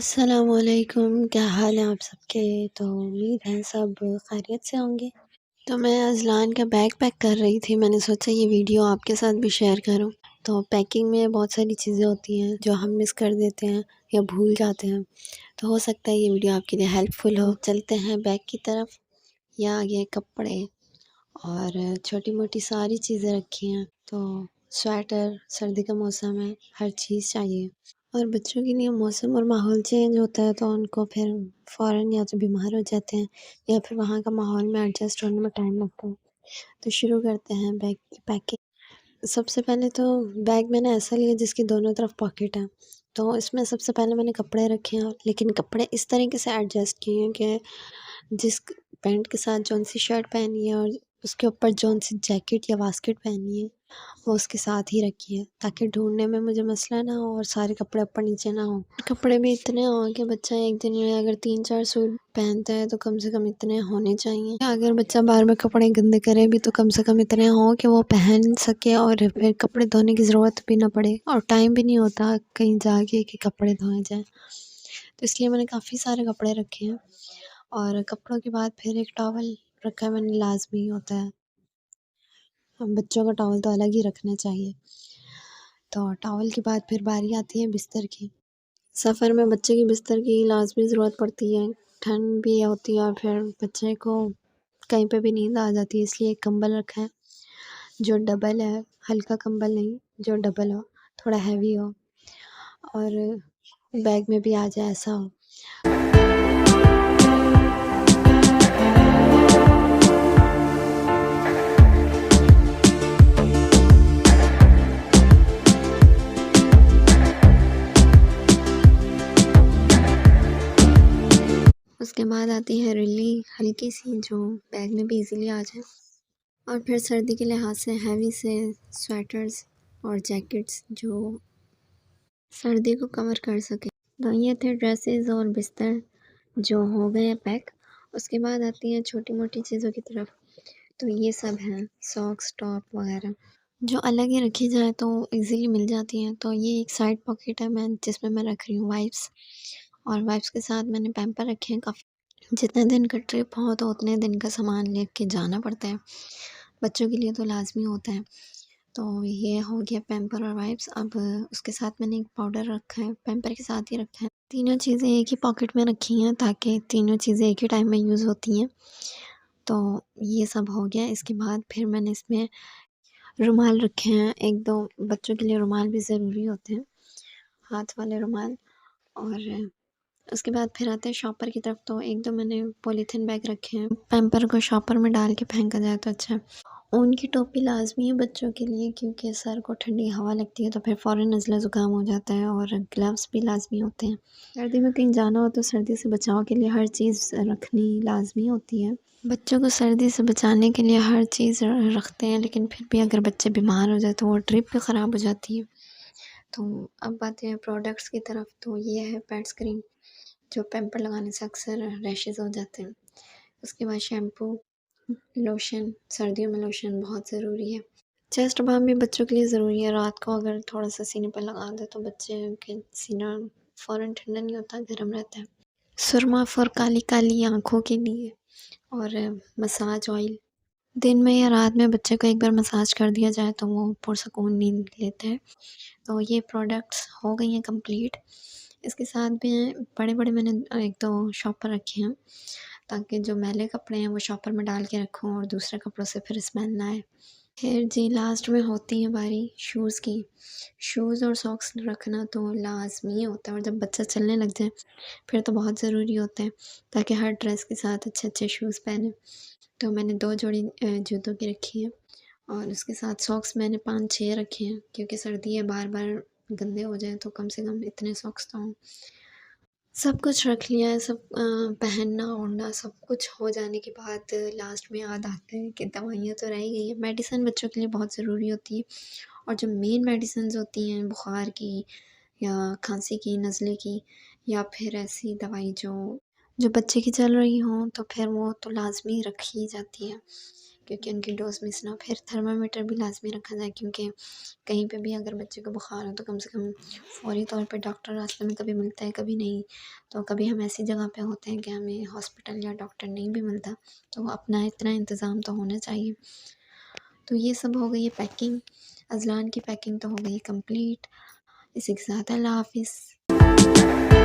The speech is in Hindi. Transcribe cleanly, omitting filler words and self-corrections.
अस्सलामुअलैकुम, क्या हाल है आप सबके? तो उम्मीद है सब खैरियत से होंगे। तो मैं अज़लान का बैग पैक कर रही थी, मैंने सोचा ये वीडियो आपके साथ भी शेयर करूं। तो पैकिंग में बहुत सारी चीज़ें होती हैं जो हम मिस कर देते हैं या भूल जाते हैं। तो हो सकता है ये वीडियो आपके लिए हेल्पफुल हो। चलते हैं बैग की तरफ। यहाँ ये कपड़े और छोटी-मोटी सारी चीज़ें रखी हैं। तो स्वेटर, सर्दी का मौसम है, हर चीज़ चाहिए। और बच्चों के लिए मौसम और माहौल चेंज होता है तो उनको फिर फ़ौरन या तो बीमार हो जाते हैं या फिर वहाँ का माहौल में एडजस्ट होने में टाइम लगता है। तो शुरू करते हैं बैग की पैकिंग। सबसे पहले तो बैग मैंने ऐसा लिया जिसकी दोनों तरफ पॉकेट है। तो इसमें सबसे पहले मैंने कपड़े रखे हैं, लेकिन कपड़े इस तरीके से एडजस्ट किए हैं कि जिस पैंट के साथ जौन-सी शर्ट पहनी है और उसके ऊपर जौन-सी जैकेट या वास्केट पहनी है, वो उसके साथ ही रखी है, ताकि ढूँढने में मुझे मसला ना हो और सारे कपड़े ऊपर-नीचे ना हों। कपड़े भी इतने हों कि बच्चा एक दिन में अगर 3-4 सूट पहनता है तो कम से कम इतने होने चाहिए। अगर बच्चा बार-बार कपड़े गंदे करे भी तो कम से कम इतने हों कि वो पहन सके और फिर कपड़े धोने की ज़रूरत भी ना पड़े, और टाइम भी नहीं होता कहीं जाके कि कपड़े धोए जाएँ। तो इसलिए मैंने काफ़ी सारे कपड़े रखे हैं। और कपड़ों के बाद फिर एक टॉवल रखा है मैंने, लाज़मी होता है। हम बच्चों का टॉवल तो अलग ही रखना चाहिए। तो टॉवल के बाद फिर बारी आती है बिस्तर की। सफ़र में बच्चे के बिस्तर की लाज़मी ज़रूरत पड़ती है। ठंड भी होती है और फिर बच्चे को कहीं पे भी नींद आ जाती है, इसलिए एक कंबल रखा है जो डबल है, हल्का कंबल नहीं, जो डबल हो, थोड़ा हैवी हो और बैग में भी आ जाए ऐसा हो। उसके बाद आती है रिल्ली, हल्की सी, जो बैग में भी ईज़िली आ जाए। और फिर सर्दी के लिहाज से हैवी से स्वेटर्स और जैकेट्स जो सर्दी को कवर कर सके। तो ये थे ड्रेसेस और बिस्तर जो हो गए हैं पैक। उसके बाद आती हैं छोटी-मोटी चीज़ों की तरफ। तो ये सब हैं सॉक्स, टॉप वगैरह, जो अलग ही रखी जाए तो ईज़िली मिल जाती हैं। तो ये एक साइड पॉकेट है मैं जिसमें मैं रख रही हूँ वाइप्स, और वाइप्स के साथ मैंने पैम्पर रखे हैं काफ़ी। जितने दिन का ट्रिप हो तो उतने दिन का सामान लेके जाना पड़ता है। बच्चों के लिए तो लाज़मी होता है। तो ये हो गया पैम्पर और वाइप्स। अब उसके साथ मैंने एक पाउडर रखा है, पैम्पर के साथ ही रखा है। तीनों चीज़ें एक ही पॉकेट में रखी हैं ताकि तीनों चीज़ें एक ही टाइम में यूज़ होती हैं। तो ये सब हो गया। इसके बाद फिर मैंने इसमें रुमाल रखे हैं, 1-2 बच्चों के लिए रुमाल भी ज़रूरी होते हैं, हाथ वाले रुमाल। और उसके बाद फिर आते हैं शॉपर की तरफ। तो 1-2 मैंने पॉलीथीन बैग रखे हैं, पैम्पर को शॉपर में डाल के फेंका जाए तो अच्छा है। ऊन की टोपी लाज़मी है बच्चों के लिए, क्योंकि सर को ठंडी हवा लगती है तो फिर फ़ौरन नज़ला ज़ुकाम हो जाता है, और ग्लव्स भी लाज़मी होते हैं। सर्दी में कहीं जाना हो तो सर्दी से बचाव के लिए हर चीज़ रखनी लाज़मी होती है। बच्चों को सर्दी से बचाने के लिए हर चीज़ रखते हैं, लेकिन फिर भी अगर बच्चे बीमार हो जाए तो वो ट्रिप भी ख़राब हो जाती है। तो अब आते हैं प्रोडक्ट्स की तरफ। तो ये है पैड स्क्रीन, जो पैम्पर लगाने से अक्सर रैशेज़ हो जाते हैं। उसके बाद शैम्पू, लोशन, सर्दियों में लोशन बहुत ज़रूरी है। चेस्ट बाम भी बच्चों के लिए ज़रूरी है। रात को अगर थोड़ा-सा सीने पर लगा दें तो बच्चे के सीना फ़ौरन ठंडा नहीं होता, गर्म रहता है। सुरमा फॉर काली-काली आँखों के लिए। और मसाज ऑयल, दिन में या रात में बच्चे को एक बार मसाज कर दिया जाए तो वो पुरसकून नींद लेता है। तो ये प्रोडक्ट्स हो गई हैं कंप्लीट। इसके साथ भी बड़े-बड़े मैंने 1-2 शॉपर रखे हैं, ताकि जो मैले कपड़े हैं वो शॉपर में डाल के रखूँ और दूसरे कपड़ों से फिर स्मेल ना आए। फिर जी लास्ट में होती है बारी शूज़ की। शूज़ और सॉक्स रखना तो लाज़मी होता है, और जब बच्चा चलने लग जाए फिर तो बहुत ज़रूरी होता है, ताकि हर ड्रेस के साथ अच्छे-अच्छे शूज़ पहने। तो मैंने 2 जोड़ी जूतों की रखी है, और उसके साथ सॉक्स मैंने 5-6 रखे हैं, क्योंकि सर्दी है, बार-बार गंदे हो जाएँ तो कम से कम इतने सॉक्स तो हों। सब कुछ रख लिया है, सब पहनना-ओढ़ना सब कुछ हो जाने के बाद लास्ट में याद आता है कि दवाइयाँ तो रह ही गई हैं। मेडिसिन बच्चों के लिए बहुत ज़रूरी होती है, और जो मेन मेडिसिन्स होती हैं बुखार की या खाँसी की, नज़ले की, या फिर ऐसी दवाई जो बच्चे की चल रही हों तो फिर वो तो लाज़मी रखी ही जाती है, क्योंकि उनकी डोज़ मिस ना हो। फिर थर्मामीटर भी लाज़मी रखा जाए, क्योंकि कहीं पे भी अगर बच्चे को बुखार हो तो कम से कम फ़ौरी तौर पे डॉक्टर रास्ते में कभी मिलता है, कभी नहीं। तो कभी हम ऐसी जगह पे होते हैं कि हमें हॉस्पिटल या डॉक्टर नहीं भी मिलता, तो अपना इतना इंतज़ाम तो होना चाहिए। तो ये सब हो गई है पैकिंग, अज़लान की पैकिंग तो हो गई कंप्लीट। इसी के साथ अल्लाह हाफ़िज़।